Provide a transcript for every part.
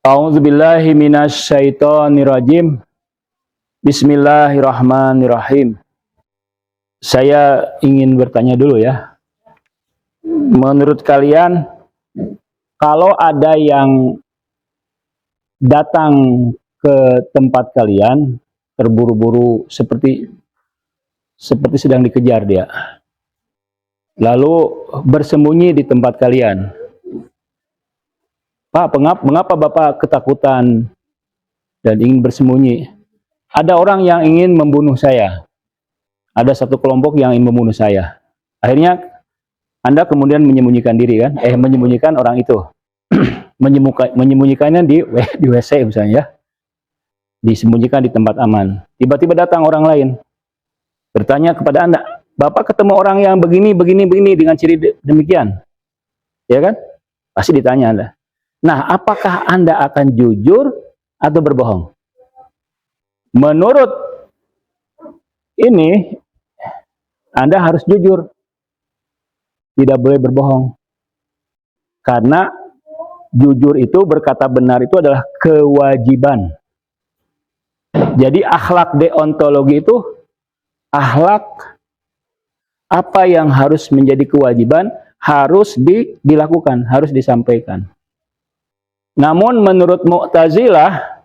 A'udzubillahi minasyaitonirrajim. Bismillahirrahmanirrahim. Saya ingin bertanya dulu ya. Menurut kalian, kalau ada yang datang ke tempat kalian terburu-buru seperti sedang dikejar dia, lalu bersembunyi di tempat kalian. Pak, mengapa Bapak ketakutan dan ingin bersembunyi? Ada orang yang ingin membunuh saya. Ada satu kelompok yang ingin membunuh saya. Akhirnya Anda kemudian menyembunyikan diri kan? Menyembunyikan orang itu. Menyembunyikannya di WC misalnya. Disembunyikan di tempat aman. Tiba-tiba datang orang lain. Bertanya kepada Anda, Bapak ketemu orang yang begini dengan ciri demikian. Ya kan? Pasti ditanya Anda. Nah, apakah Anda akan jujur atau berbohong? Menurut ini, Anda harus jujur. Tidak boleh berbohong. Karena jujur itu, berkata benar itu adalah kewajiban. Jadi akhlak deontologi itu, akhlak apa yang harus menjadi kewajiban, harus dilakukan, harus disampaikan. Namun menurut Mu'tazilah,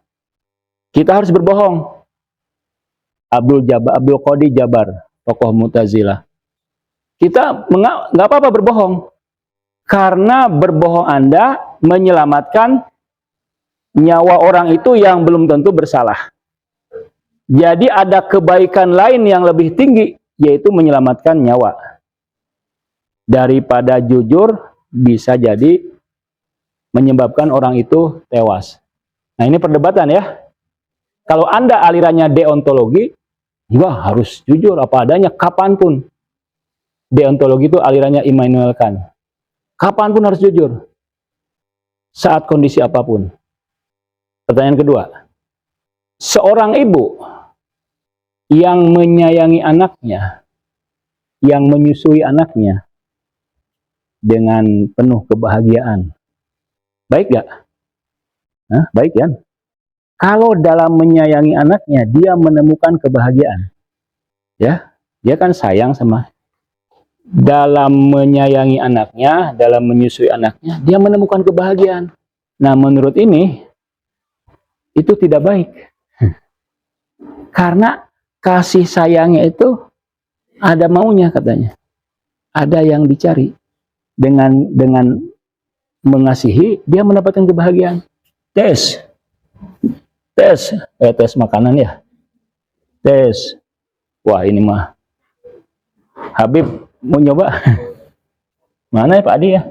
kita harus berbohong. Abdul Qadir Jabar, tokoh Mu'tazilah. Kita nggak apa-apa berbohong. Karena berbohong Anda menyelamatkan nyawa orang itu yang belum tentu bersalah. Jadi ada kebaikan lain yang lebih tinggi, yaitu menyelamatkan nyawa. Daripada jujur, bisa jadi menyebabkan orang itu tewas. Nah, ini perdebatan ya. Kalau Anda alirannya deontologi, wah harus jujur apa adanya, kapanpun. Deontologi itu alirannya Immanuel Kant. Kapanpun harus jujur. Saat kondisi apapun. Pertanyaan kedua. Seorang ibu yang menyayangi anaknya, yang menyusui anaknya dengan penuh kebahagiaan, baik gak? Baik kan? Kalau dalam menyayangi anaknya, dia menemukan kebahagiaan. Ya, dia kan sayang sama. Dalam menyayangi anaknya, dalam menyusui anaknya, dia menemukan kebahagiaan. Nah, menurut ini, itu tidak baik. Karena kasih sayangnya itu ada maunya katanya. Ada yang dicari. Dengan mengasihi, dia mendapatkan kebahagiaan. Tes makanan ya. Tes. Wah, ini mah Habib mau nyoba. Mana ya Pak Adi ya?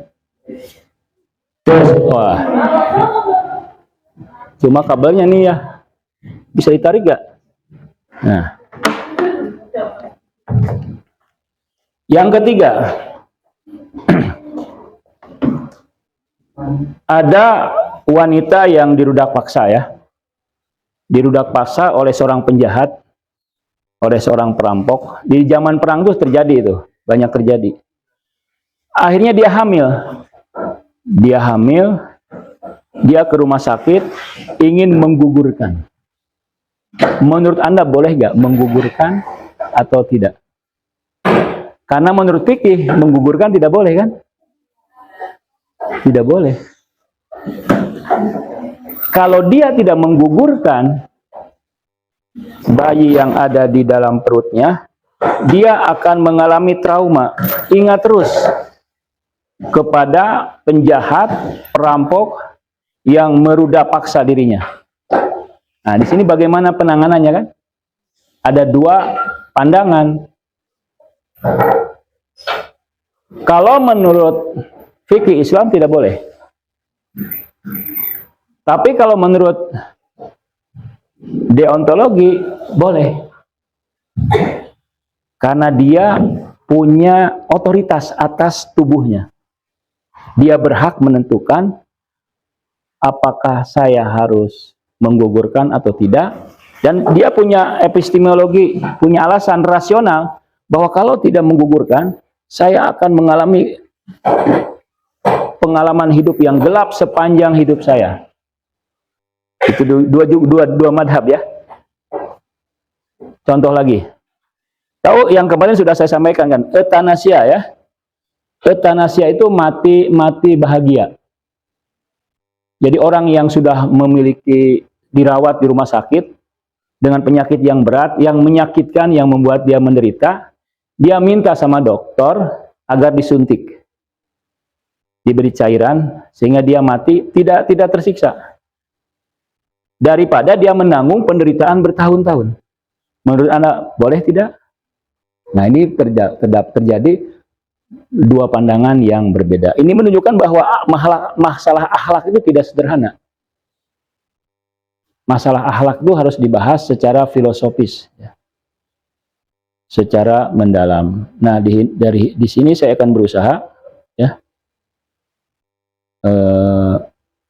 Tes. Wah. Cuma kabelnya nih ya. Bisa ditarik gak? Nah. Yang ketiga. Ada wanita yang dirudak paksa ya. Dirudak paksa oleh seorang penjahat, oleh seorang perampok. Di zaman perang itu terjadi itu, banyak terjadi. Akhirnya dia hamil. Dia ke rumah sakit, ingin menggugurkan. Menurut Anda boleh gak menggugurkan atau tidak? Karena menurut fikih, menggugurkan tidak boleh kan? Tidak boleh. Kalau dia tidak menggugurkan bayi yang ada di dalam perutnya, dia akan mengalami trauma. Ingat terus kepada penjahat, perampok yang merudak paksa dirinya. Nah, di sini bagaimana penanganannya kan? Ada dua pandangan. Kalau menurut fikih Islam tidak boleh. Tapi kalau menurut deontologi boleh. Karena dia punya otoritas atas tubuhnya. Dia berhak menentukan apakah saya harus menggugurkan atau tidak. Dan dia punya epistemologi, punya alasan rasional bahwa kalau tidak menggugurkan, saya akan mengalami pengalaman hidup yang gelap sepanjang hidup saya. Itu dua madhab ya. Contoh lagi. Tahu yang kemarin sudah saya sampaikan kan, euthanasia ya. Euthanasia itu mati bahagia. Jadi orang yang sudah memiliki dirawat di rumah sakit dengan penyakit yang berat, yang menyakitkan, yang membuat dia menderita, dia minta sama dokter agar disuntik, diberi cairan sehingga dia mati tidak tersiksa. Daripada dia menanggung penderitaan bertahun-tahun. Menurut Anda boleh tidak? Nah, ini terjadi dua pandangan yang berbeda. Ini menunjukkan bahwa masalah akhlak itu tidak sederhana. Masalah akhlak itu harus dibahas secara filosofis, ya, secara mendalam. Nah, di sini saya akan berusaha ya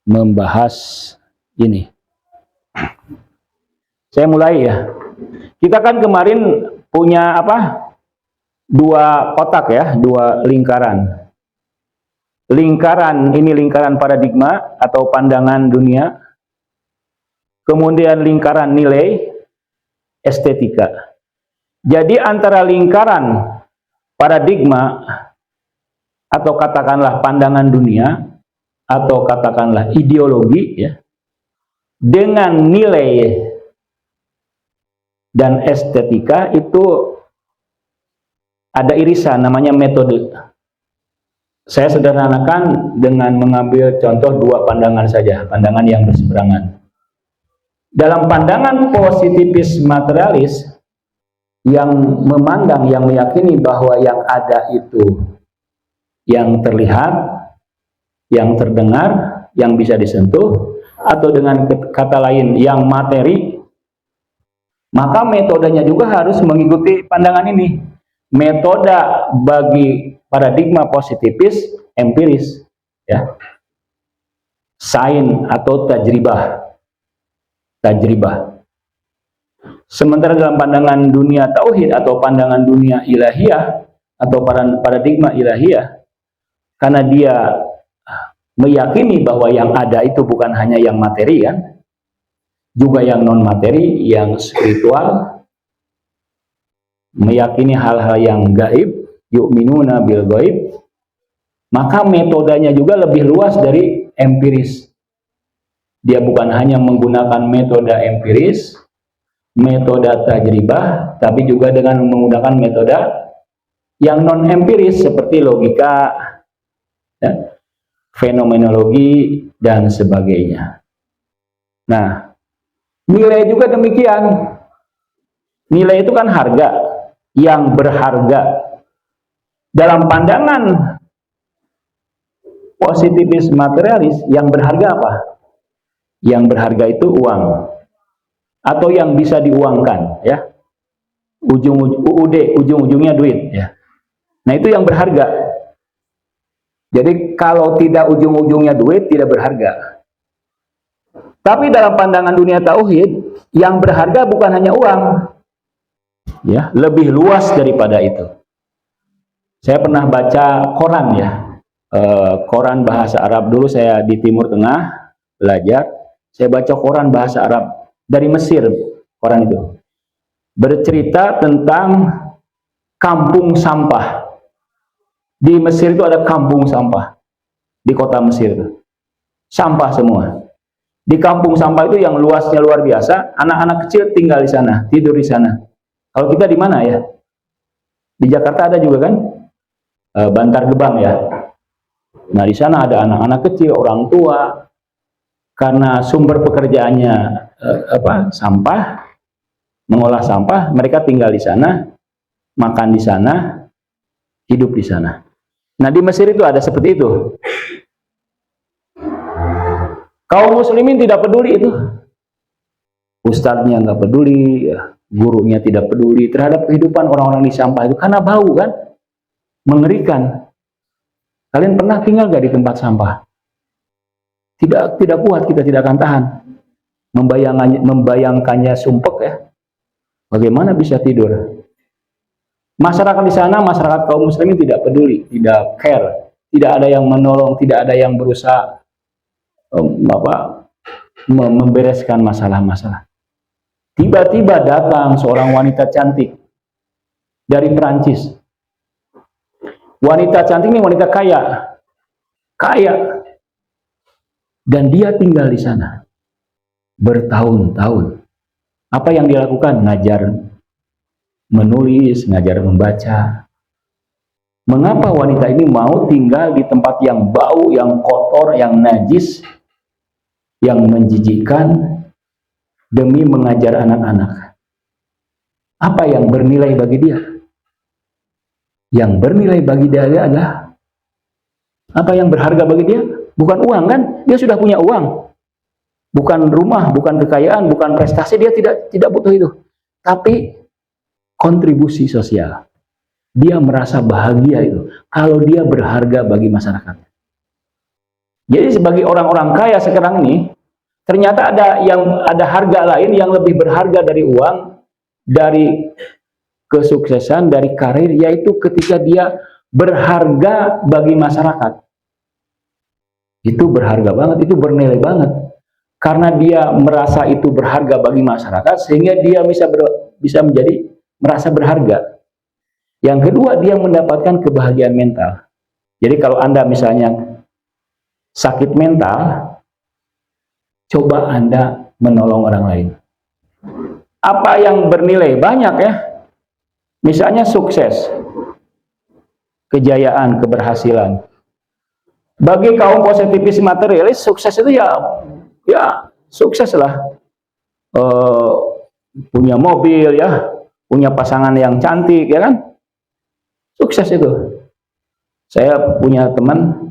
membahas ini. Saya mulai ya. Kita kan kemarin punya apa? Dua kotak ya, dua lingkaran. Lingkaran ini lingkaran paradigma atau pandangan dunia. Kemudian lingkaran nilai estetika. Jadi antara lingkaran paradigma atau katakanlah pandangan dunia atau katakanlah ideologi ya, dengan nilai dan estetika itu ada irisan, namanya metode. Saya sederhanakan dengan mengambil contoh dua pandangan saja, pandangan yang berseberangan. Dalam pandangan positifis materialis yang memandang, yang meyakini bahwa yang ada itu yang terlihat, yang terdengar, yang bisa disentuh, atau dengan kata lain yang materi, maka metodenya juga harus mengikuti pandangan ini. Metode bagi paradigma positifis empiris ya, sains atau tajribah. Sementara dalam pandangan dunia tauhid atau pandangan dunia ilahiyah atau paradigma ilahiyah, karena dia meyakini bahwa yang ada itu bukan hanya yang materi kan, juga yang non materi, yang spiritual, meyakini hal-hal yang gaib, yu'minuna bil gaib, maka metodenya juga lebih luas dari empiris. Dia bukan hanya menggunakan metode empiris, metode tajribah, tapi juga dengan menggunakan metode yang non empiris seperti logika, ya, fenomenologi dan sebagainya. Nah, nilai juga demikian. Nilai itu kan harga, yang berharga. Dalam pandangan positivis materialis, yang berharga apa? Yang berharga itu uang atau yang bisa diuangkan ya. Ujung-ujungnya duit ya. Nah, itu yang berharga. Jadi kalau tidak ujung-ujungnya duit tidak berharga. Tapi dalam pandangan dunia tauhid, yang berharga bukan hanya uang. Ya, lebih luas daripada itu. Saya pernah baca koran ya. Koran bahasa Arab dulu, saya di Timur Tengah belajar. Saya baca koran bahasa Arab dari Mesir, koran itu. Bercerita tentang kampung sampah. Di Mesir itu ada kampung sampah. Di kota Mesir itu. Sampah semua. Di kampung sampah itu yang luasnya luar biasa, anak-anak kecil tinggal di sana, tidur di sana. Kalau kita di mana ya? Di Jakarta ada juga kan? Bantar Gebang ya. Nah, di sana ada anak-anak kecil, orang tua. Karena sumber pekerjaannya sampah, mengolah sampah, mereka tinggal di sana, makan di sana, hidup di sana. Nah, di Mesir itu ada seperti itu. Kaum muslimin tidak peduli itu. Ustadznya nggak peduli, gurunya tidak peduli terhadap kehidupan orang-orang di sampah itu, karena bau kan, mengerikan. Kalian pernah tinggal nggak di tempat sampah? Tidak kuat, kita tidak akan tahan. Membayangkannya sumpek ya. Bagaimana bisa tidur? Masyarakat di sana, masyarakat kaum muslimin tidak peduli, tidak care tidak ada yang menolong, tidak ada yang berusaha membereskan masalah-masalah. Tiba-tiba datang seorang wanita cantik dari Perancis. Wanita cantik ini wanita kaya, dan dia tinggal di sana bertahun-tahun. Apa yang dia lakukan? Ngajar menulis, ngajar membaca. Mengapa wanita ini mau tinggal di tempat yang bau, yang kotor, yang najis, yang menjijikkan demi mengajar anak-anak? Apa yang bernilai bagi dia? Yang bernilai bagi dia adalah apa yang berharga bagi dia? Bukan uang, kan? Dia sudah punya uang. Bukan rumah, bukan kekayaan, bukan prestasi, dia tidak butuh itu. Tapi kontribusi sosial. Dia merasa bahagia itu kalau dia berharga bagi masyarakat. Jadi sebagai orang-orang kaya sekarang ini, ternyata ada harga lain yang lebih berharga dari uang, dari kesuksesan, dari karir, yaitu ketika dia berharga bagi masyarakat. Itu berharga banget, itu bernilai banget. Karena dia merasa itu berharga bagi masyarakat, sehingga dia bisa menjadi merasa berharga. Yang kedua, dia mendapatkan kebahagiaan mental. Jadi kalau Anda misalnya sakit mental, coba Anda menolong orang lain. Apa yang bernilai? Banyak ya. Misalnya sukses, kejayaan, keberhasilan. Bagi kaum positifis materialis, sukses itu ya sukses lah. Punya mobil ya, punya pasangan yang cantik ya kan. Sukses itu. Saya punya teman,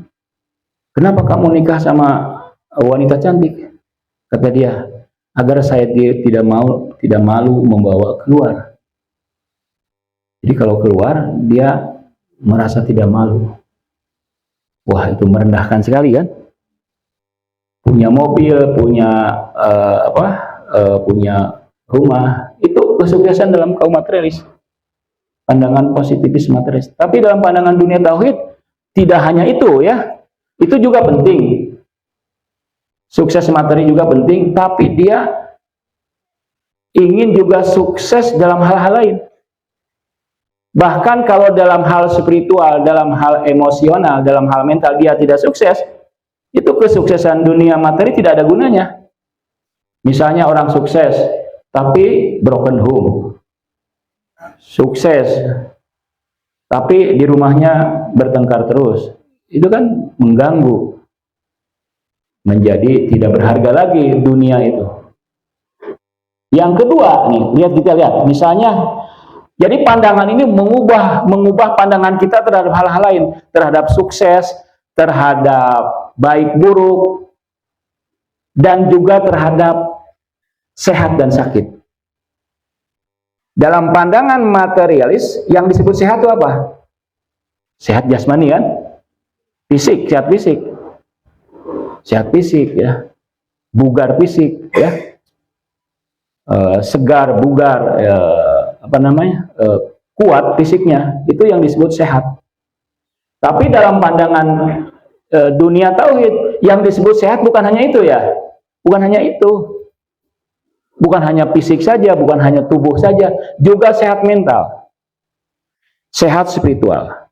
kenapa kamu nikah sama wanita cantik? Kata dia, agar saya tidak malu membawa keluar. Jadi kalau keluar, dia merasa tidak malu. Wah, itu merendahkan sekali kan? Punya mobil, punya punya rumah, itu kesuksesan dalam kaum materialis. Pandangan positifis materialis. Tapi dalam pandangan dunia tauhid tidak hanya itu ya. Itu juga penting. Sukses materi juga penting, tapi dia ingin juga sukses dalam hal-hal lain. Bahkan kalau dalam hal spiritual, dalam hal emosional, dalam hal mental dia tidak sukses, itu kesuksesan dunia materi tidak ada gunanya. Misalnya orang sukses tapi broken home. Sukses, tapi di rumahnya bertengkar terus. Itu kan mengganggu. Menjadi tidak berharga lagi dunia itu. Yang kedua, nih, kita lihat. Misalnya, jadi pandangan ini mengubah pandangan kita terhadap hal-hal lain. Terhadap sukses, terhadap baik buruk, dan juga terhadap sehat dan sakit. Dalam pandangan materialis, yang disebut sehat itu apa? Sehat jasmani kan? Fisik, sehat fisik. Sehat fisik ya. Bugar fisik ya. Segar, bugar, kuat fisiknya. Itu yang disebut sehat. Tapi dalam pandangan dunia tauhid, yang disebut sehat bukan hanya itu ya. Bukan hanya itu. Bukan hanya fisik saja, bukan hanya tubuh saja, juga sehat mental, sehat spiritual.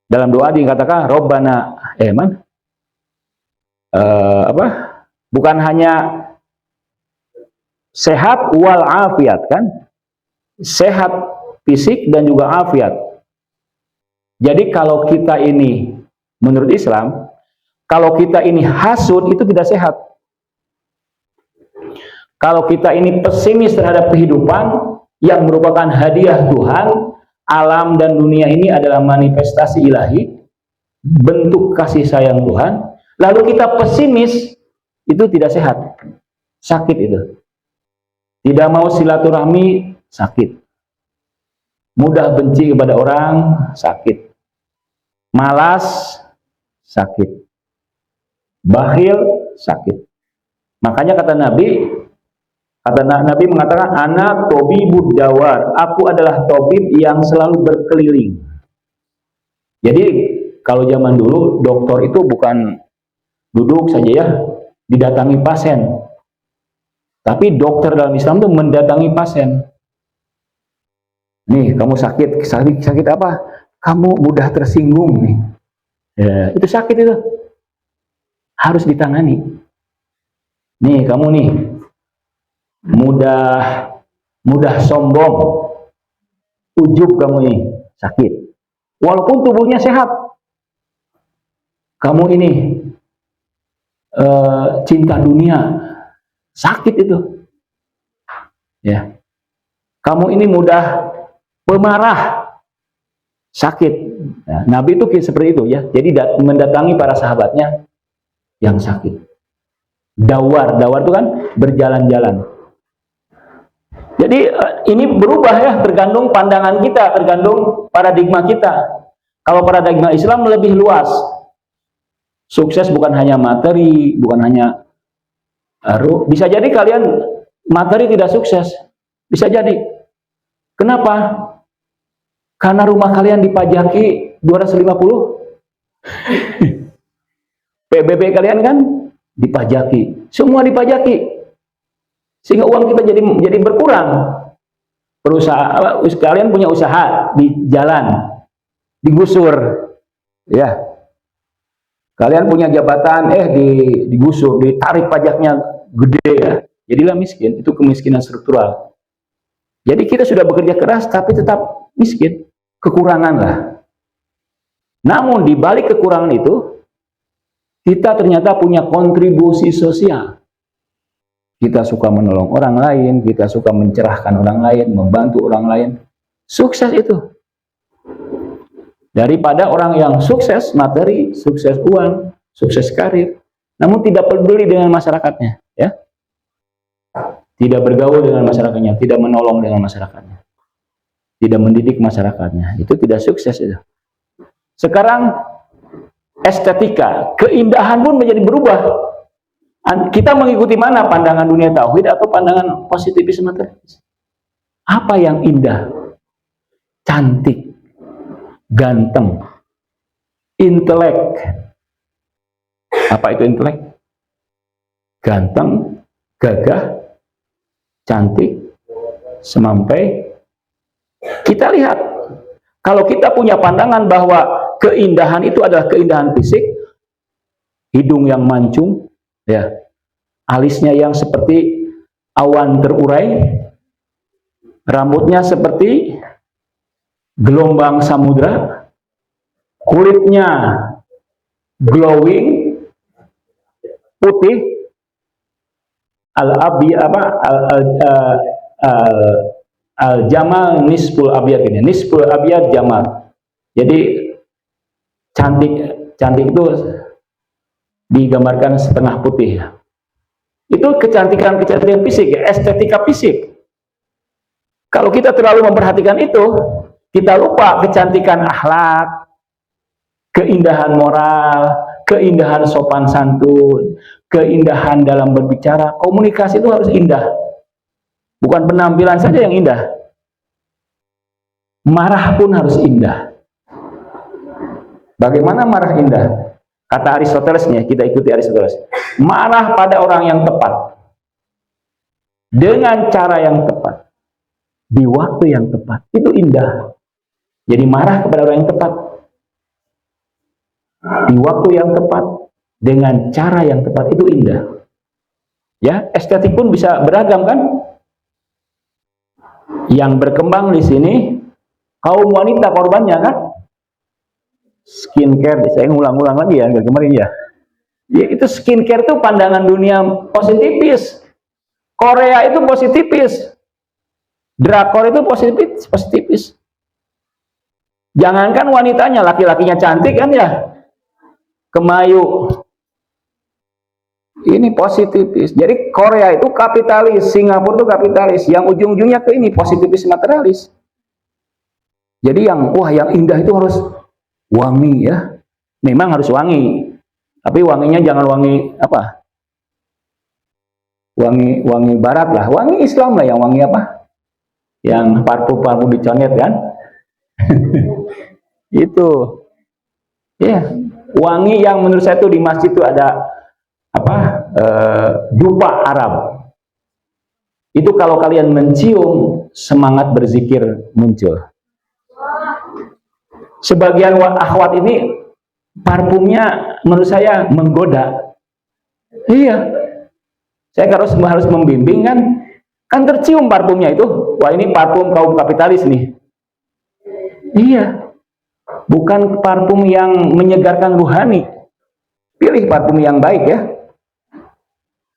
Dalam doa dikatakan, Robbana, bukan hanya sehat wal afiat kan, sehat fisik dan juga afiat. Jadi kalau kita ini, menurut Islam, kalau kita ini hasud, itu tidak sehat. Kalau kita ini pesimis terhadap kehidupan yang merupakan hadiah Tuhan, alam dan dunia ini adalah manifestasi ilahi, bentuk kasih sayang Tuhan, lalu kita pesimis, itu tidak sehat. Sakit itu. Tidak mau silaturahmi, sakit. Mudah benci kepada orang, sakit. Malas, sakit. Bakhil, sakit. Makanya kata Nabi mengatakan, anak tobibud dawar, aku adalah tobib yang selalu berkeliling. Jadi kalau zaman dulu dokter itu bukan duduk saja ya, didatangi pasien. Tapi dokter dalam Islam itu mendatangi pasien. Nih, kamu sakit apa? Kamu mudah tersinggung nih. Ya, itu sakit itu. Harus ditangani. Nih, kamu nih mudah sombong. Ujub kamu nih, sakit. Walaupun tubuhnya sehat. Kamu ini cinta dunia, sakit itu. Ya. Kamu ini mudah pemarah, sakit. Nah, Nabi itu seperti itu ya. Jadi mendatangi para sahabatnya yang sakit. Dawar itu kan berjalan-jalan. Jadi ini berubah ya, tergantung pandangan kita, tergantung paradigma kita. Kalau paradigma Islam lebih luas. Sukses bukan hanya materi, bukan hanya bisa jadi kalian materi tidak sukses. Bisa jadi. Kenapa? Karena rumah kalian dipajaki 250. PBB kalian kan dipajaki. Semua dipajaki. Sehingga uang kita jadi berkurang. Kalian punya usaha di jalan, digusur. Ya. Kalian punya jabatan, digusur, ditarik pajaknya gede ya. Jadilah miskin. Itu kemiskinan struktural. Jadi kita sudah bekerja keras tapi tetap miskin, kekurangan lah. Namun di balik kekurangan itu, kita ternyata punya kontribusi sosial. Kita suka menolong orang lain, kita suka mencerahkan orang lain, membantu orang lain. Sukses itu. Daripada orang yang sukses materi, sukses uang, sukses karir, namun tidak peduli dengan masyarakatnya, ya. Tidak bergaul dengan masyarakatnya, tidak menolong dengan masyarakatnya, tidak mendidik masyarakatnya, itu tidak sukses itu. Sekarang estetika, keindahan pun menjadi berubah. Kita mengikuti mana, pandangan dunia tauhid atau pandangan positivisme materialis? Apa yang indah, cantik, ganteng, intelek? Apa itu intelek? Ganteng, gagah, cantik, semampai. Kita lihat, kalau kita punya pandangan bahwa keindahan itu adalah keindahan fisik, hidung yang mancung, ya, alisnya yang seperti awan terurai, rambutnya seperti gelombang samudra, kulitnya glowing, putih, al-jamal nisful abyad ini, nisful abyad jamal. Jadi cantik itu digambarkan setengah putih ya. Itu kecantikan fisik ya, estetika fisik. Kalau kita terlalu memperhatikan itu, kita lupa kecantikan akhlak, keindahan moral, keindahan sopan santun, keindahan dalam berbicara. Komunikasi itu harus indah. Bukan penampilan saja yang indah. Marah pun harus indah. Bagaimana marah indah? Kata Aristoteles nih, kita ikuti Aristoteles. Marah pada orang yang tepat, dengan cara yang tepat, di waktu yang tepat, itu indah. Jadi marah kepada orang yang tepat, di waktu yang tepat, dengan cara yang tepat, itu indah. Ya, estetik pun bisa beragam kan? Yang berkembang di sini kaum wanita korbannya kan? Skincare, saya ngulang-ulang lagi ya, kemarin ya. Ya, itu skincare itu pandangan dunia positifis. Korea itu positifis. Drakor itu positifis. Jangankan wanitanya, laki-lakinya cantik kan ya. Kemayu. Ini positifis. Jadi Korea itu kapitalis, Singapura itu kapitalis. Yang ujung-ujungnya ke ini positifis materialis. Jadi yang indah itu harus wangi ya. Memang harus wangi. Tapi wanginya jangan wangi apa? Wangi barat lah. Wangi Islam lah yang wangi apa? Yang parfum diconet kan? Itu. Ya, wangi yang menurut saya itu di masjid itu ada apa? Dupa Arab. Itu kalau kalian mencium, semangat berzikir muncul. Sebagian akhwat ini parfumnya menurut saya menggoda. Iya, saya harus membimbing kan tercium parfumnya itu. Wah, ini parfum kaum kapitalis nih. Iya, bukan parfum yang menyegarkan ruhani. Pilih parfum yang baik ya.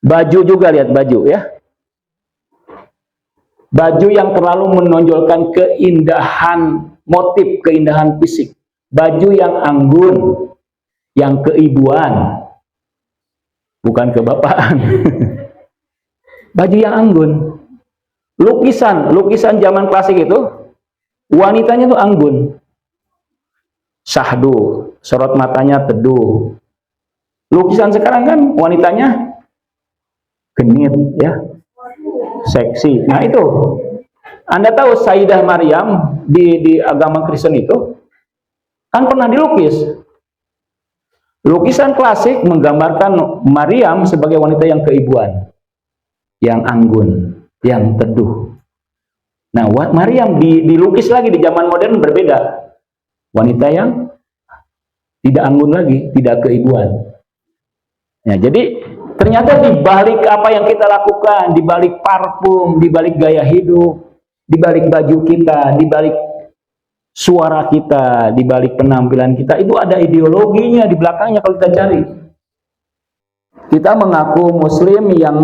Baju juga, lihat baju ya. Baju yang terlalu menonjolkan keindahan motif, keindahan fisik. Baju yang anggun, yang keibuan, bukan kebapaan. Baju yang anggun. Lukisan zaman klasik itu, wanitanya tuh anggun. Syahdu, sorot matanya teduh. Lukisan sekarang kan wanitanya genit ya, seksi. Nah itu, Anda tahu Sayyidah Maryam di agama Kristen itu kan pernah dilukis. Lukisan klasik menggambarkan Maryam sebagai wanita yang keibuan, yang anggun, yang teduh. Nah, Maryam dilukis lagi di zaman modern berbeda. Wanita yang tidak anggun lagi, tidak keibuan. Nah, jadi ternyata di balik apa yang kita lakukan, di balik parfum, di balik gaya hidup, di balik baju kita, di balik suara kita, di balik penampilan kita, itu ada ideologinya di belakangnya kalau kita cari. Kita mengaku muslim yang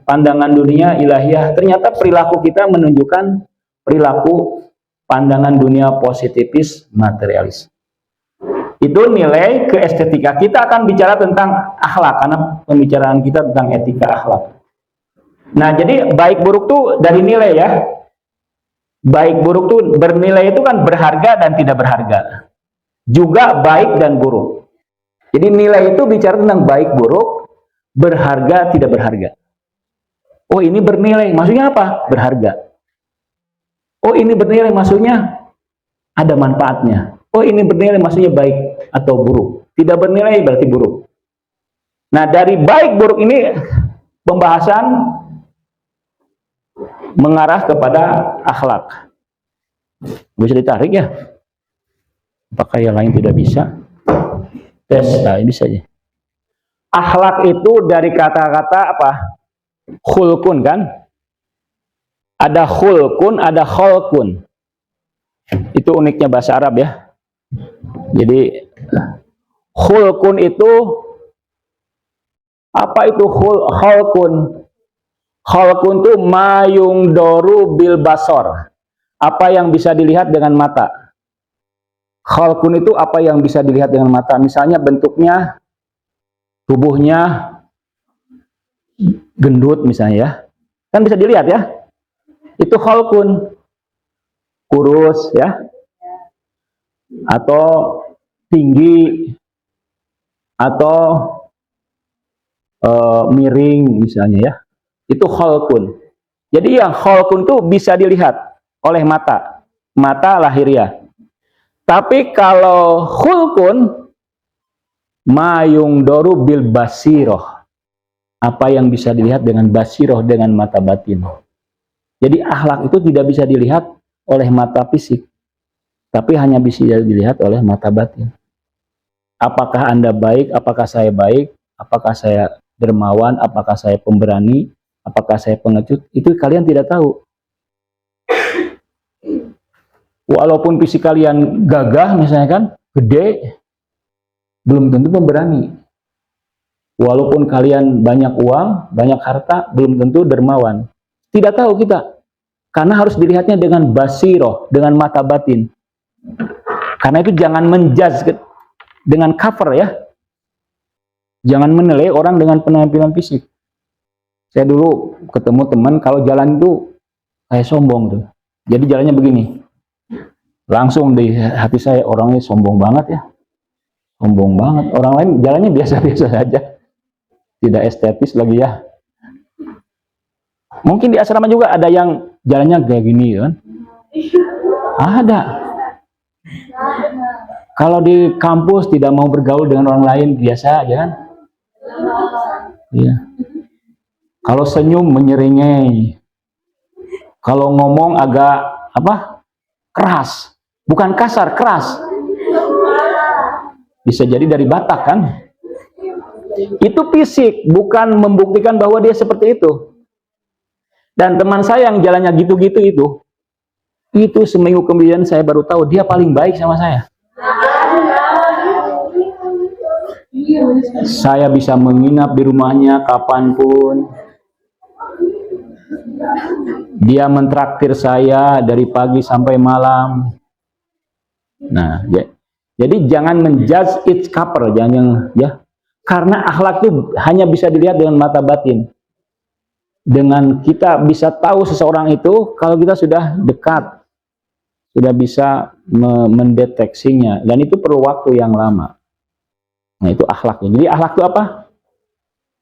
pandangan dunia ilahiyah, ternyata perilaku kita menunjukkan perilaku pandangan dunia positivis materialis. Itu nilai ke estetika. Kita akan bicara tentang akhlak karena pembicaraan kita tentang etika akhlak. Nah, jadi baik buruk tuh dari nilai ya. Baik buruk tuh bernilai itu kan berharga dan tidak berharga. Juga baik dan buruk. Jadi nilai itu bicara tentang baik buruk, berharga tidak berharga. Oh, ini bernilai, maksudnya apa? Berharga. Oh, ini bernilai, maksudnya ada manfaatnya. Oh, ini bernilai, maksudnya baik atau buruk. Tidak bernilai berarti buruk. Nah, dari baik buruk ini pembahasan mengarah kepada akhlak. Bisa ditarik ya? Apakah yang lain tidak bisa? Tes, nah, bisa aja. Akhlak itu dari kata-kata apa? Khulkun kan? Ada khulkun, ada kholkun. Itu uniknya bahasa Arab ya. Jadi khulkun itu apa itu kholkun? Kholkun itu mayung doru bil basor. Apa yang bisa dilihat dengan mata. Kholkun itu apa yang bisa dilihat dengan mata. Misalnya bentuknya, tubuhnya gendut misalnya ya. Kan bisa dilihat ya. Itu kholkun, kurus ya, atau tinggi, atau miring misalnya ya. Itu kholkun. Jadi yang kholkun itu bisa dilihat oleh mata lahiriah. Tapi kalau khulkun, mayung doru bil basiroh, apa yang bisa dilihat dengan basiroh, dengan mata batin. Jadi akhlak itu tidak bisa dilihat oleh mata fisik, tapi hanya bisa dilihat oleh mata batin. Apakah Anda baik, apakah saya baik, apakah saya dermawan, apakah saya pemberani, apakah saya pengecut, itu kalian tidak tahu. Walaupun fisik kalian gagah misalnya kan, gede, belum tentu pemberani. Walaupun kalian banyak uang, banyak harta, belum tentu dermawan. Tidak tahu kita. Karena harus dilihatnya dengan basiroh, dengan mata batin. Karena itu jangan menjudge dengan cover ya. Jangan menilai orang dengan penampilan fisik. Saya dulu ketemu teman, kalau jalan itu kayak sombong tuh. Jadi jalannya begini. Langsung di hati saya, orangnya sombong banget ya. Sombong banget. Orang lain jalannya biasa-biasa saja. Tidak estetis lagi ya. Mungkin di asrama juga ada yang jalannya kayak gini kan. Ada. Kalau di kampus tidak mau bergaul dengan orang lain, biasa aja kan? Iya. Kalau senyum menyeringai. Kalau ngomong agak apa? Keras. Bukan kasar, keras. Bisa jadi dari Batak kan? Itu fisik, bukan membuktikan bahwa dia seperti itu. Dan teman saya yang jalannya gitu-gitu itu seminggu kemudian saya baru tahu dia paling baik sama saya. Saya bisa menginap di rumahnya kapanpun. Dia mentraktir saya dari pagi sampai malam. Nah, jadi jangan menjudge its cover, jangan ya. Karena akhlak itu hanya bisa dilihat dengan mata batin. Dengan kita bisa tahu seseorang itu kalau kita sudah dekat, sudah bisa mendeteksinya, dan itu perlu waktu yang lama. Nah, itu akhlaknya. Jadi akhlak itu apa?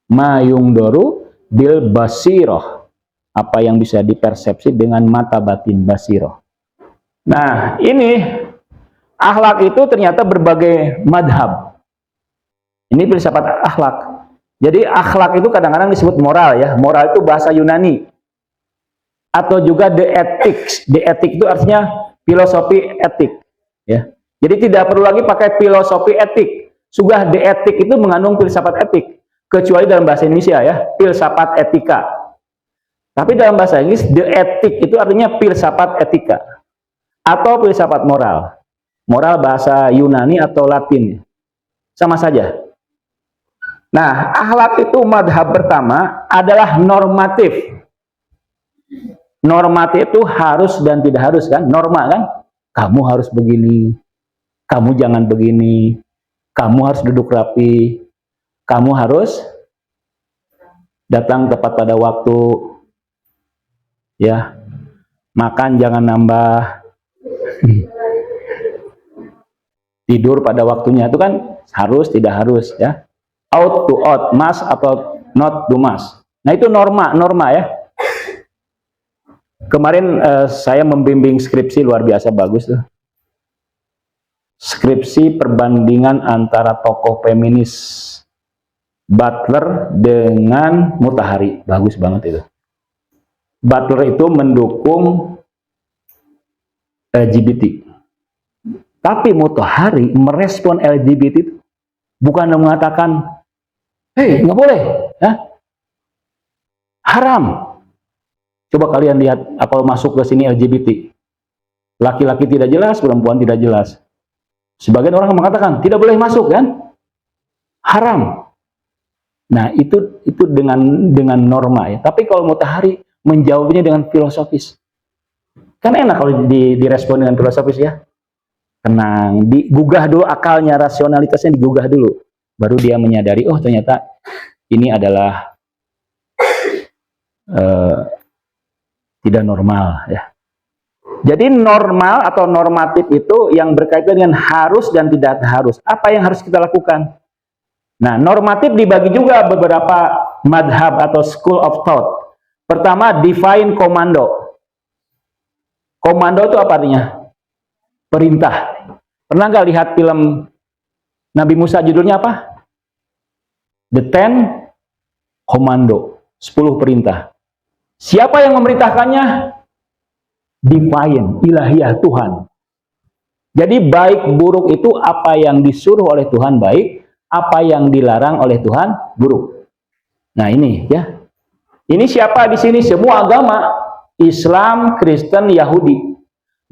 Mayung doru bil basiroh. Apa yang bisa dipersepsi dengan mata batin, basiroh. Nah, ini akhlak itu ternyata berbagai madhab. Ini filsafat akhlak. Jadi akhlak itu kadang-kadang disebut moral ya. Moral itu bahasa Yunani. Atau juga the ethics. The ethics itu artinya filosofi etik. Ya. Jadi tidak perlu lagi pakai filosofi etik. Sudah the etik itu mengandung filsafat etik. Kecuali dalam bahasa Indonesia ya, filsafat etika. Tapi dalam bahasa Inggris, the etik itu artinya filsafat etika. Atau filsafat moral. Moral bahasa Yunani atau Latin. Sama saja. Nah, akhlak itu madhab pertama adalah normatif. Normatif itu harus dan tidak harus kan? Norma kan? Kamu harus begini, kamu jangan begini, kamu harus duduk rapi, kamu harus datang tepat pada waktu, ya, makan jangan nambah, tidur pada waktunya, itu kan harus tidak harus ya. Out to out, must atau not to must. Nah itu norma ya. Kemarin saya membimbing skripsi luar biasa bagus tuh. Skripsi perbandingan antara tokoh feminis Butler dengan Mutahari, bagus banget itu. Butler itu mendukung LGBT, tapi Mutahari merespon LGBT itu bukan mengatakan hei, nggak boleh, ya? Haram. Coba kalian lihat apa masuk ke sini LGBT. Laki-laki tidak jelas, perempuan tidak jelas. Sebagian orang mengatakan tidak boleh masuk kan? Haram. Nah, itu dengan norma ya. Tapi kalau Mutahari menjawabnya dengan filosofis. Kan enak kalau direspon dengan filosofis ya. Tenang, digugah dulu akalnya, rasionalitasnya digugah dulu. Baru dia menyadari, oh ternyata ini adalah tidak normal ya. Jadi normal atau normatif itu yang berkaitan dengan harus dan tidak harus. Apa yang harus kita lakukan? Nah, normatif dibagi juga beberapa madhab atau school of thought. Pertama, divine commando. Komando itu apa artinya? Perintah. Pernah nggak lihat film Nabi Musa, judulnya apa? The Ten Commando, 10 perintah. Siapa yang memerintahkannya? Divine, ilahiyah, Tuhan. Jadi baik buruk itu apa yang disuruh oleh Tuhan baik, apa yang dilarang oleh Tuhan buruk. Nah ini ya. Ini siapa di sini? Semua agama, Islam, Kristen, Yahudi,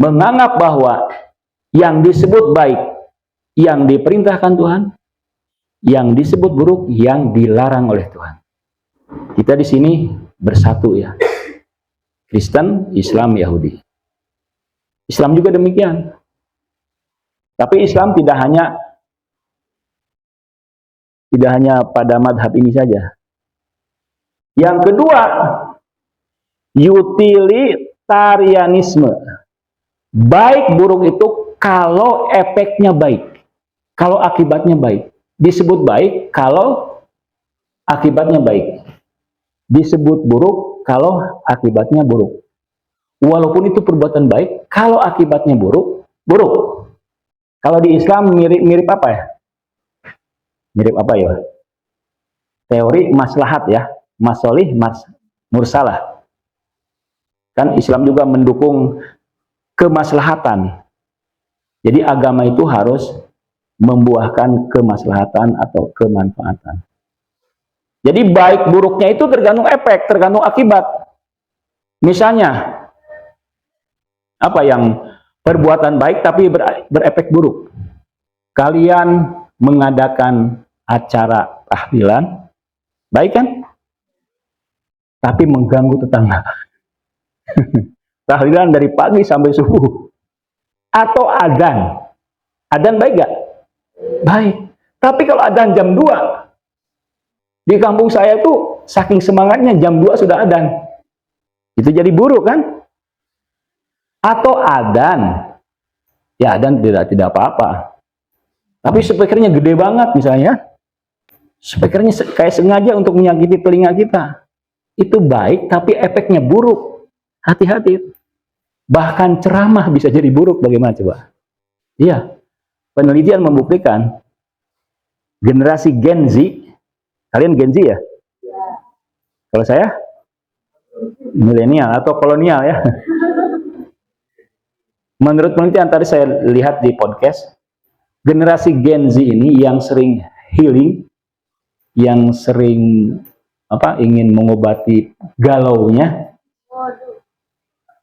menganggap bahwa yang disebut baik, yang diperintahkan Tuhan, yang disebut buruk, yang dilarang oleh Tuhan. Kita di sini bersatu ya. Kristen, Islam, Yahudi. Islam juga demikian. Tapi Islam tidak hanya pada madhab ini saja. Yang kedua, utilitarianisme. Baik buruk itu kalau efeknya baik, kalau akibatnya baik. Disebut baik kalau akibatnya baik. Disebut buruk kalau akibatnya buruk. Walaupun itu perbuatan baik, kalau akibatnya buruk, buruk. Kalau di Islam mirip apa ya? Mirip apa ya? Teori maslahat ya, masolih, mursalah. Kan Islam juga mendukung kemaslahatan. Jadi agama itu harus membuahkan kemaslahatan atau kemanfaatan. Jadi baik buruknya itu tergantung efek, tergantung akibat. Misalnya, apa yang perbuatan baik tapi berefek buruk. Kalian mengadakan acara tahlilan, baik kan? Tapi mengganggu tetangga. Tahlilan dari pagi sampai subuh. Atau adzan. Adzan baik gak? Baik. Tapi kalau adzan jam 2, di kampung saya tuh saking semangatnya jam 2 sudah adzan. Itu jadi buruk kan? Atau adzan. Ya adzan tidak apa-apa. Tapi speakernya gede banget misalnya. Speakernya kayak sengaja untuk menyakiti telinga kita. Itu baik tapi efeknya buruk. Hati-hati. Bahkan ceramah bisa jadi buruk. Bagaimana coba? Iya. Penelitian membuktikan generasi Gen Z, kalian Gen Z ya? Kalau saya milenial atau kolonial ya. Menurut penelitian tadi saya lihat di podcast, generasi Gen Z ini yang sering healing, yang sering ingin mengobati galaunya,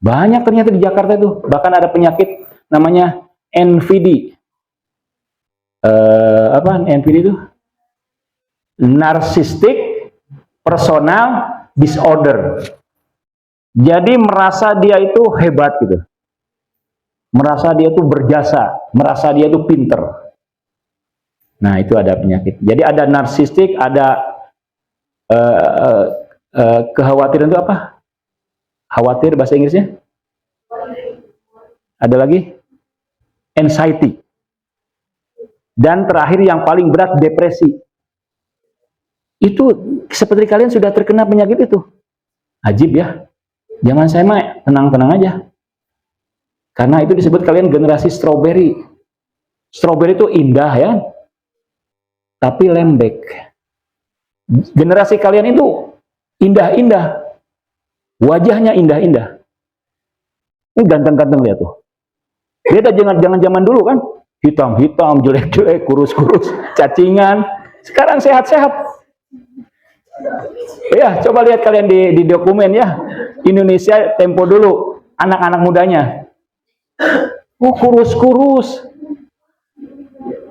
banyak ternyata di Jakarta itu. Bahkan ada penyakit namanya NPD. NPD itu? Narcissistic Personal Disorder. Jadi merasa dia itu hebat gitu. Merasa dia itu berjasa, merasa dia itu pinter. Nah, itu ada penyakit. Jadi ada narsistik, ada kekhawatiran itu apa? Khawatir bahasa Inggrisnya? Ada lagi? Anxiety. Dan terakhir yang paling berat, depresi. Itu seperti kalian sudah terkena penyakit itu. Ajib ya. Jangan saya mah tenang-tenang aja. Karena itu disebut kalian generasi strawberry. Strawberry itu indah ya. Tapi lembek. Generasi kalian itu indah-indah. Wajahnya indah-indah. Ini ganteng-ganteng lihat tuh. Beda jangan zaman dulu kan. Hitam-hitam, jelek-jelek, kurus-kurus, cacingan. Sekarang sehat-sehat. Ya, coba lihat kalian di dokumen ya. Indonesia tempo dulu. Anak-anak mudanya. Kurus-kurus.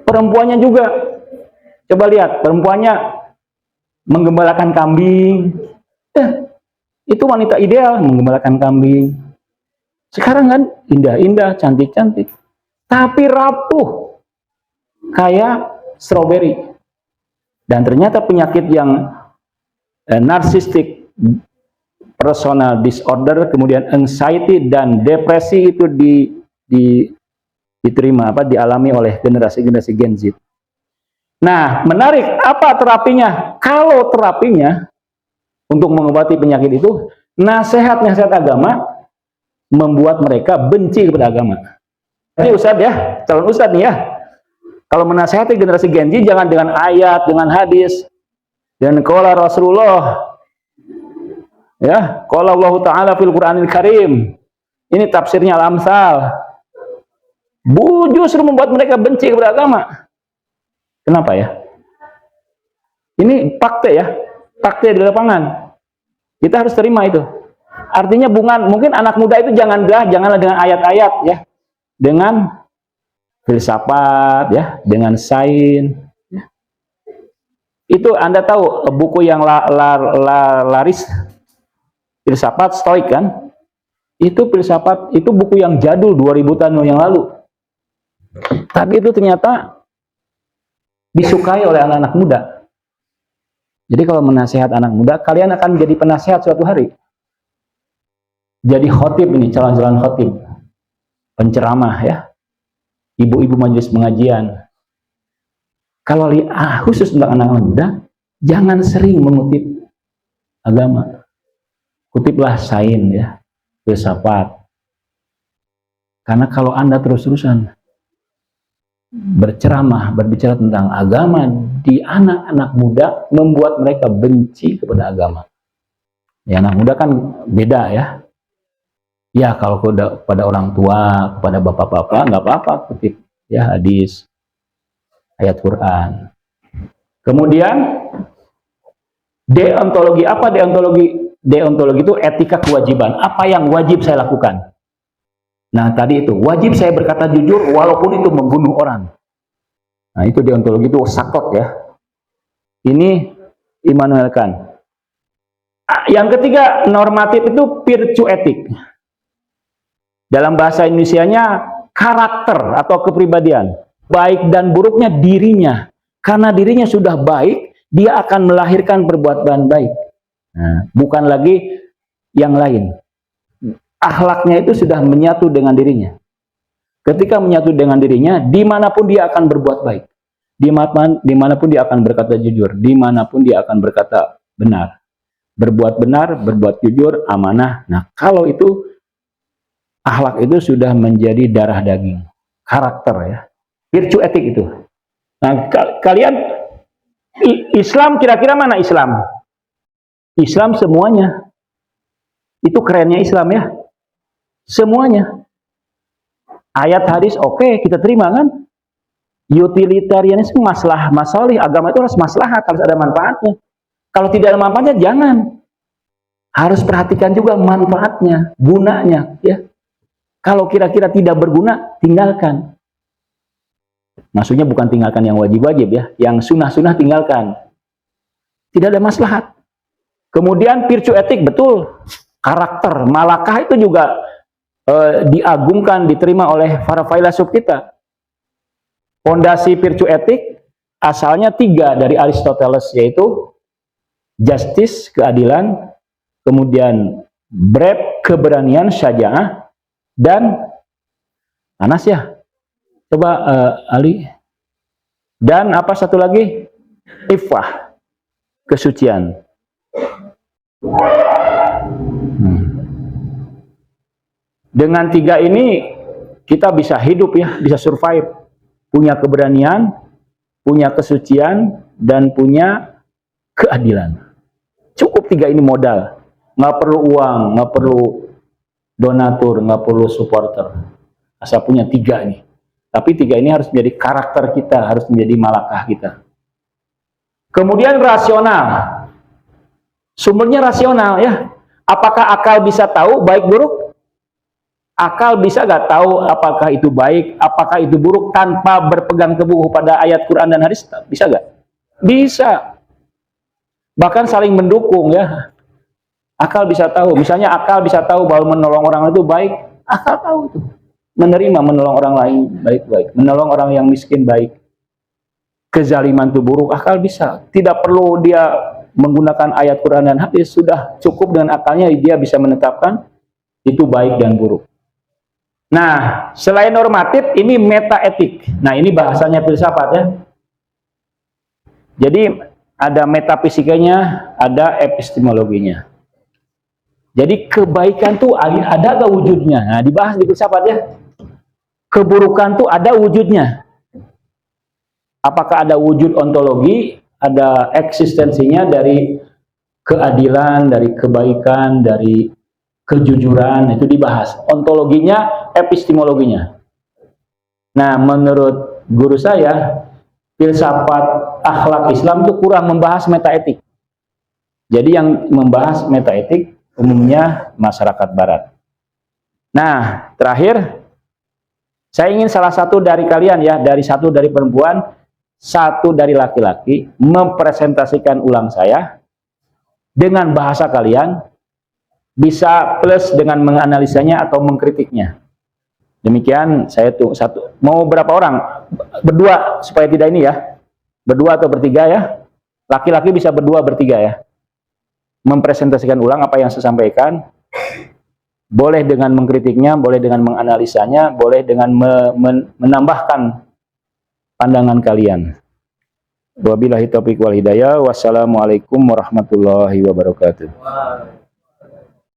Perempuannya juga. Coba lihat, perempuannya menggembalakan kambing. Itu wanita ideal, menggembalakan kambing. Sekarang kan indah-indah, cantik-cantik. Tapi rapuh. Kayak strawberry. Dan ternyata penyakit yang narcissistic personal disorder, kemudian anxiety dan depresi itu diterima, dialami oleh generasi-generasi Gen Z. Nah, menarik, apa terapinya? Kalau terapinya untuk mengobati penyakit itu, nasihat-nasihat agama membuat mereka benci kepada agama. Ini Ustadz ya, calon Ustadz nih ya. Kalau menasihati generasi Gen Z, jangan dengan ayat, dengan hadis, dan qala Rasulullah. Ya, qala Allah Ta'ala fil Qur'anil Karim. Ini tafsirnya Al-Amsal. Justru membuat mereka benci kepada agama. Kenapa ya? Ini fakta ya, fakta di lapangan. Kita harus terima itu. Artinya mungkin anak muda itu janganlah dengan ayat-ayat ya, dengan filsafat ya, dengan sains. Ya. Itu Anda tahu buku yang laris filsafat Stoik kan? Itu filsafat, itu buku yang jadul 2000 tahun yang lalu. Tapi itu ternyata disukai oleh anak-anak muda. Jadi kalau menasihat anak muda, kalian akan jadi penasihat suatu hari. Jadi khotib ini, calon-calon khotib. Penceramah ya. Ibu-ibu majelis pengajian. Kalau khusus untuk anak-anak muda, jangan sering mengutip agama. Kutiplah sains ya, filsafat. Karena kalau Anda terus-terusan berceramah, berbicara tentang agama di anak-anak muda membuat mereka benci kepada agama. Ya, anak muda kan beda ya. Ya, kalau kepada orang tua, kepada bapak-bapak nggak apa-apa kutip ya hadis, ayat Quran. Kemudian deontologi, apa deontologi? Deontologi itu etika kewajiban. Apa yang wajib saya lakukan? Nah, tadi itu wajib saya berkata jujur walaupun itu membunuh orang. Nah, itu deontologi, itu sakot ya. Ini Immanuel Kant. Yang ketiga, normatif itu virtue etik. Dalam bahasa Indonesianya karakter atau kepribadian. Baik dan buruknya dirinya. Karena dirinya sudah baik, dia akan melahirkan perbuatan baik. Nah, bukan lagi yang lain. Akhlaknya itu sudah menyatu dengan dirinya. Ketika menyatu dengan dirinya, dimanapun dia akan berbuat baik. Dimanapun dia akan berkata jujur. Dimanapun dia akan berkata benar. Berbuat benar, berbuat jujur, amanah. Nah, kalau itu, akhlak itu sudah menjadi darah daging. Karakter ya. Virtue etik itu. Nah, kalian, Islam kira-kira mana Islam? Islam semuanya. Itu kerennya Islam ya. Semuanya. Ayat hadis oke, kita terima kan? Utilitarianisme, masalah agama itu harus maslahat, harus ada manfaatnya. Kalau tidak ada manfaatnya jangan. Harus perhatikan juga manfaatnya, gunanya ya. Kalau kira-kira tidak berguna, tinggalkan. Maksudnya bukan tinggalkan yang wajib-wajib ya, yang sunnah-sunnah tinggalkan. Tidak ada maslahat. Kemudian virtue etik, betul. Karakter, malakah itu juga diagungkan, diterima oleh para filsuf kita. Fondasi virtue etik asalnya 3 dari Aristoteles, yaitu justice, keadilan, kemudian brave, keberanian, syaja'ah, dan Anas ya. Coba Ali. Dan apa satu lagi? Iffah, kesucian. Dengan 3 ini kita bisa hidup ya, bisa survive. Punya keberanian, punya kesucian, dan punya keadilan. Cukup 3 ini modal. Nggak perlu uang, nggak perlu donatur, nggak perlu supporter. Asal punya 3 ini. Tapi 3 ini harus menjadi karakter kita, harus menjadi malakah kita. Kemudian rasional. Sumbernya rasional ya. Apakah akal bisa tahu baik buruk? Akal bisa nggak tahu apakah itu baik, apakah itu buruk tanpa berpegang teguh pada ayat Quran dan hadis? Bisa nggak? Bisa. Bahkan saling mendukung ya. Akal bisa tahu. Misalnya akal bisa tahu bahwa menolong orang itu baik. Akal tahu itu. Menerima menolong orang lain baik-baik. Menolong orang yang miskin baik. Kezaliman itu buruk. Akal bisa. Tidak perlu dia menggunakan ayat Quran dan hadis. Sudah cukup dengan akalnya dia bisa menetapkan itu baik dan buruk. Nah, selain normatif, ini metaetik. Nah, ini bahasanya filsafat ya. Jadi, ada metafisikanya, ada epistemologinya. Jadi, kebaikan tuh ada gak wujudnya? Nah, dibahas di filsafat ya. Keburukan tuh ada wujudnya. Apakah ada wujud ontologi, ada eksistensinya dari keadilan, dari kebaikan, dari kejujuran, itu dibahas. Ontologinya, epistemologinya. Nah, menurut guru saya, filsafat akhlak Islam itu kurang membahas metaetik. Jadi yang membahas metaetik umumnya masyarakat barat. Nah, terakhir, saya ingin salah satu dari kalian ya, satu dari perempuan, satu dari laki-laki, mempresentasikan ulang saya dengan bahasa kalian, bisa plus dengan menganalisanya atau mengkritiknya. Demikian saya tuh satu. Mau berapa orang? Berdua supaya tidak ini ya. Berdua atau bertiga ya. Laki-laki bisa berdua bertiga ya. Mempresentasikan ulang apa yang saya sampaikan. Boleh dengan mengkritiknya, boleh dengan menganalisanya, boleh dengan menambahkan pandangan kalian. Wabillahi taufiq wal hidayah. Wassalamualaikum warahmatullahi wabarakatuh.